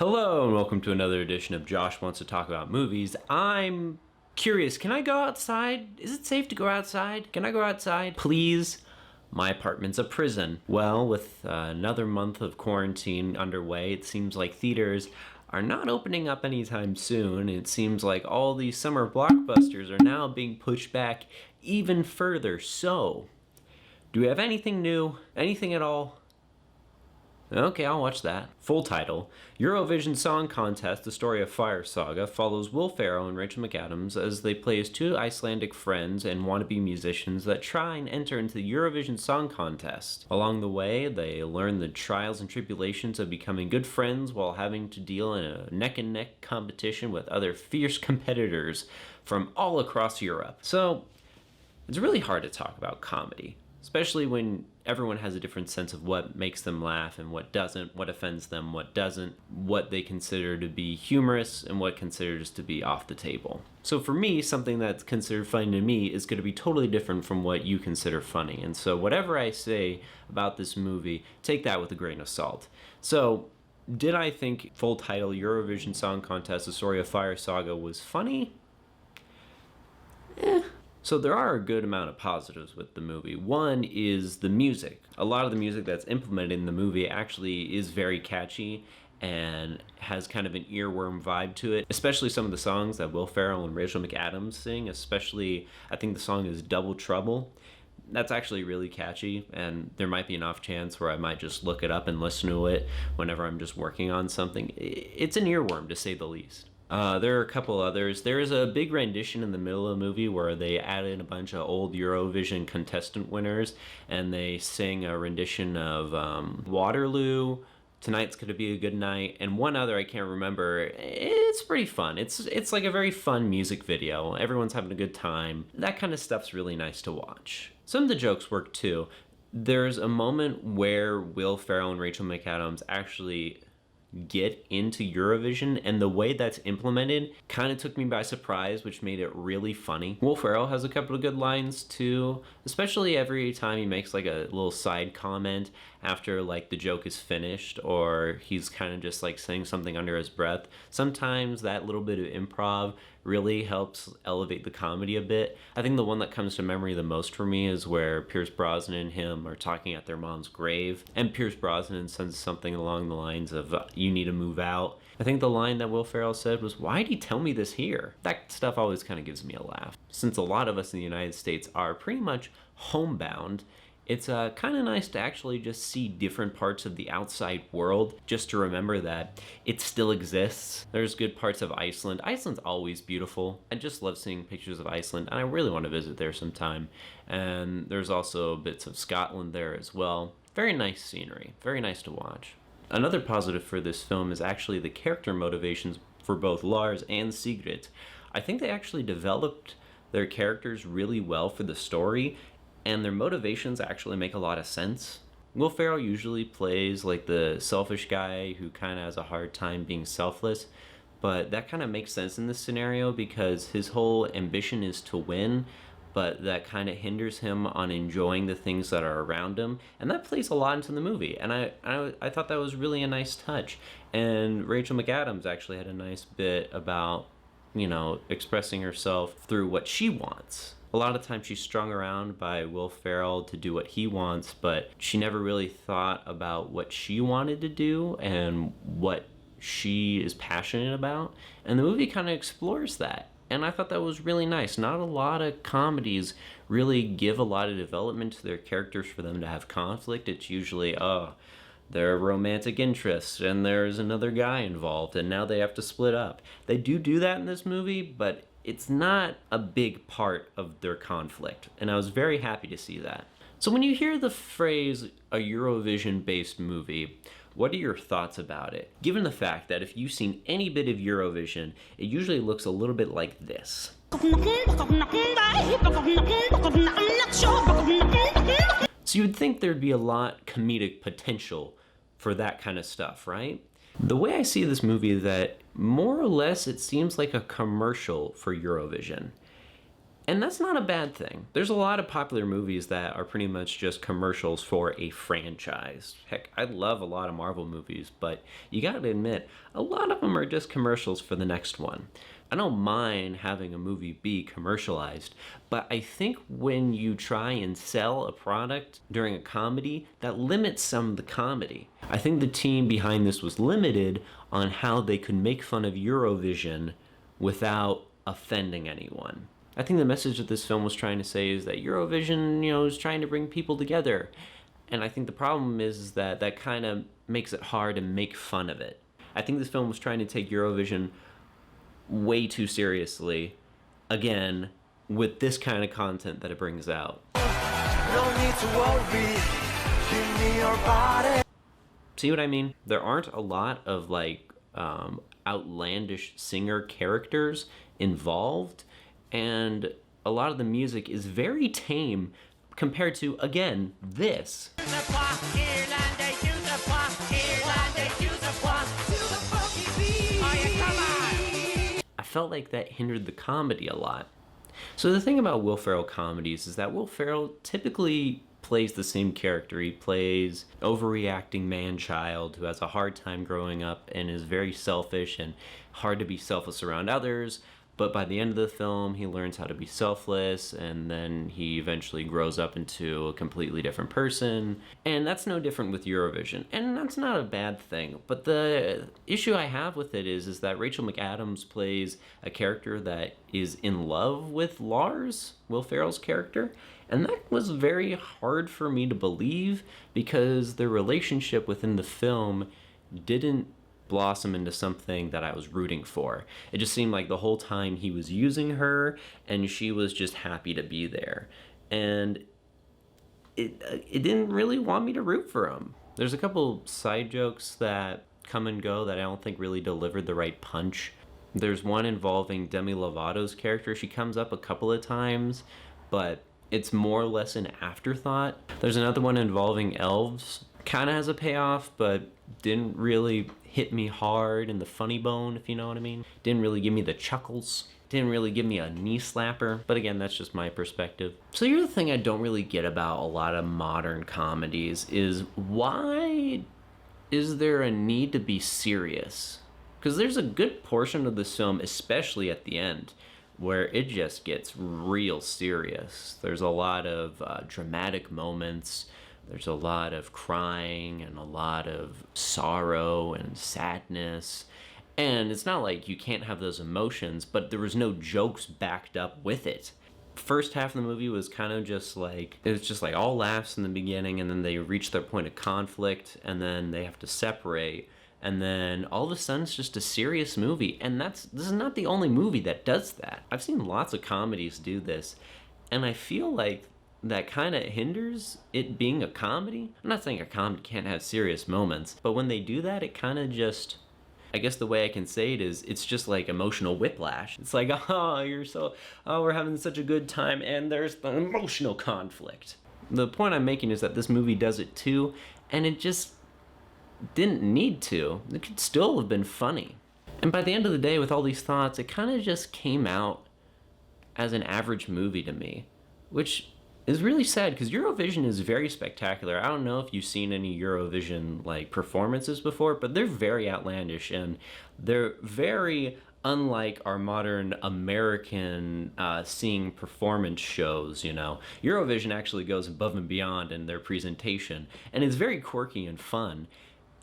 Hello and welcome to another edition of Josh Wants to Talk About Movies. I'm curious, can I go outside? Is it safe to go outside? Can I go outside? Please? My apartment's a prison. Well, with another month of quarantine underway, it seems like theaters are not opening up anytime soon. It seems like all these summer blockbusters are now being pushed back even further. So, do we have anything new? Anything at all? Okay, I'll watch that. Full title: Eurovision Song Contest, The Story of Fire Saga, follows Will Ferrell and Rachel McAdams as they play as two Icelandic friends and wannabe musicians that try and enter into the Eurovision Song Contest. Along the way, they learn the trials and tribulations of becoming good friends while having to deal in a neck-and-neck competition with other fierce competitors from all across Europe. So, it's really hard to talk about comedy, especially when everyone has a different sense of what makes them laugh and what doesn't, what offends them, what doesn't, what they consider to be humorous and what considers to be off the table. So for me, something that's considered funny to me is going to be totally different from what you consider funny. And so whatever I say about this movie, take that with a grain of salt. So, did I think full title Eurovision Song Contest, The Story of Fire Saga was funny? So there are a good amount of positives with the movie. One is the music. A lot of the music that's implemented in the movie actually is very catchy and has kind of an earworm vibe to it, especially some of the songs that Will Ferrell and Rachel McAdams sing, especially I think the song is Double Trouble. That's actually really catchy, and there might be an off chance where I might just look it up and listen to it whenever I'm just working on something. It's an earworm, to say the least. There are a couple others. There is a big rendition in the middle of the movie where they added a bunch of old Eurovision contestant winners, and they sing a rendition of Waterloo, Tonight's Gonna Be a Good Night, and one other I can't remember. It's pretty fun. It's like a very fun music video. Everyone's having a good time. That kind of stuff's really nice to watch. Some of the jokes work too. There's a moment where Will Ferrell and Rachel McAdams actually get into Eurovision, and the way that's implemented kind of took me by surprise, which made it really funny. Will Ferrell has a couple of good lines too, especially every time he makes like a little side comment after like the joke is finished, or he's kind of just like saying something under his breath. Sometimes that little bit of improv really helps elevate the comedy a bit. I think the one that comes to memory the most for me is where Pierce Brosnan and him are talking at their mom's grave, and Pierce Brosnan says something along the lines of, you need to move out. I think the line that Will Ferrell said was, why'd he tell me this here? That stuff always kind of gives me a laugh. Since a lot of us in the United States are pretty much homebound, it's kind of nice to actually just see different parts of the outside world, just to remember that it still exists. There's good parts of Iceland. Iceland's always beautiful. I just love seeing pictures of Iceland, and I really want to visit there sometime. And there's also bits of Scotland there as well. Very nice scenery. Very nice to watch. Another positive for this film is actually the character motivations for both Lars and Sigrid. I think they actually developed their characters really well for the story, and their motivations actually make a lot of sense. Will Ferrell usually plays like the selfish guy who kind of has a hard time being selfless, but that kind of makes sense in this scenario because his whole ambition is to win, but that kind of hinders him on enjoying the things that are around him, and that plays a lot into the movie, and I thought that was really a nice touch. And Rachel McAdams actually had a nice bit about, expressing herself through what she wants. A lot of times she's strung around by Will Ferrell to do what he wants, but she never really thought about what she wanted to do and what she is passionate about, and the movie kind of explores that. And I thought that was really nice. Not a lot of comedies really give a lot of development to their characters for them to have conflict. It's usually, their romantic interests and there's another guy involved and now they have to split up. They do that in this movie, but it's not a big part of their conflict. And I was very happy to see that. So when you hear the phrase, a Eurovision-based movie, what are your thoughts about it? Given the fact that if you've seen any bit of Eurovision, it usually looks a little bit like this. So you would think thered be a lot comedic potential for that kind of stuff, right? The way I see this movie is that more or less it seems like a commercial for Eurovision. And that's not a bad thing. There's a lot of popular movies that are pretty much just commercials for a franchise. Heck, I love a lot of Marvel movies, but you gotta admit, a lot of them are just commercials for the next one. I don't mind having a movie be commercialized, but I think when you try and sell a product during a comedy, that limits some of the comedy. I think the team behind this was limited on how they could make fun of Eurovision without offending anyone. I think the message that this film was trying to say is that Eurovision, is trying to bring people together. And I think the problem is that that kind of makes it hard to make fun of it. I think this film was trying to take Eurovision way too seriously, again, with this kind of content that it brings out. No need to worry. Give me your body. See what I mean? There aren't a lot of outlandish singer characters involved, and a lot of the music is very tame compared to, again, this. I felt like that hindered the comedy a lot. So the thing about Will Ferrell comedies is that Will Ferrell typically plays the same character. He plays overreacting man-child who has a hard time growing up and is very selfish and hard to be selfless around others. But by the end of the film, he learns how to be selfless, and then he eventually grows up into a completely different person. And that's no different with Eurovision, and that's not a bad thing. But the issue I have with it is that Rachel McAdams plays a character that is in love with Lars, Will Ferrell's character, and that was very hard for me to believe because their relationship within the film didn't blossom into something that I was rooting for. It just seemed like the whole time he was using her and she was just happy to be there. And it didn't really want me to root for him. There's a couple side jokes that come and go that I don't think really delivered the right punch. There's one involving Demi Lovato's character. She comes up a couple of times, but it's more or less an afterthought. There's another one involving elves. Kind of has a payoff, but didn't really hit me hard in the funny bone, if you know what I mean. Didn't really give me the chuckles. Didn't really give me a knee slapper. But again, that's just my perspective. So here's the thing I don't really get about a lot of modern comedies is why is there a need to be serious? Because there's a good portion of this film, especially at the end, where it just gets real serious. There's a lot of dramatic moments. There's a lot of crying and a lot of sorrow and sadness. And it's not like you can't have those emotions, but there was no jokes backed up with it. First half of the movie was kind of just like, it was just like all laughs in the beginning, and then they reach their point of conflict, and then they have to separate. And then all of a sudden it's just a serious movie. And this is not the only movie that does that. I've seen lots of comedies do this. And I feel like that kind of hinders it being a comedy. I'm not saying a comedy can't have serious moments, but when they do that, it kind of just, I guess the way I can say it is, it's just like emotional whiplash. It's like, we're having such a good time, and there's the emotional conflict. The point I'm making is that this movie does it too, and it just didn't need to. It could still have been funny. And by the end of the day, with all these thoughts, it kind of just came out as an average movie to me, which is really sad because Eurovision is very spectacular. I don't know if you've seen any Eurovision performances before, but they're very outlandish and they're very unlike our modern American seeing performance shows, Eurovision actually goes above and beyond in their presentation, and it's very quirky and fun,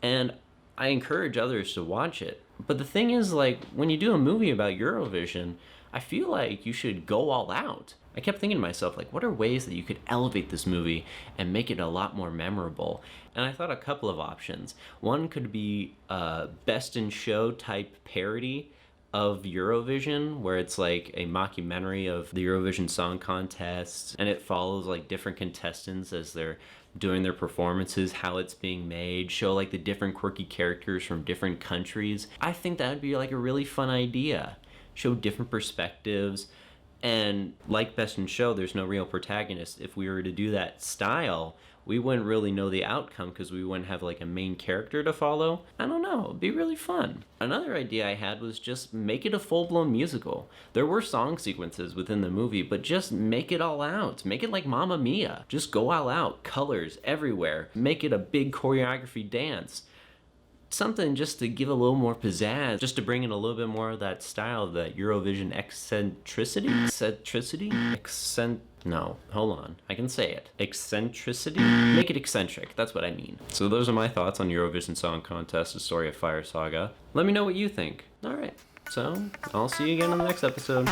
and I encourage others to watch it. But the thing is, when you do a movie about Eurovision, I feel like you should go all out. I kept thinking to myself, what are ways that you could elevate this movie and make it a lot more memorable? And I thought a couple of options. One could be a Best in Show type parody of Eurovision, where it's like a mockumentary of the Eurovision Song Contest, and it follows different contestants as they're doing their performances, how it's being made, show the different quirky characters from different countries. I think that would be a really fun idea. Show different perspectives. And like Best in Show, there's no real protagonist. If we were to do that style we wouldn't really know the outcome because we wouldn't have like a main character to follow. I don't know, it'd be really fun. Another idea I had was just make it a full-blown musical. There were song sequences within the movie, but just make it all out. Make it like Mamma Mia. Just go all out, colors everywhere. Make it a big choreography dance. Something just to give a little more pizzazz, just to bring in a little bit more of that style, that Eurovision eccentricity? No, hold on. I can say it. Eccentricity? Make it eccentric. That's what I mean. So those are my thoughts on Eurovision Song Contest, The Story of Fire Saga. Let me know what you think. Alright, so I'll see you again on the next episode.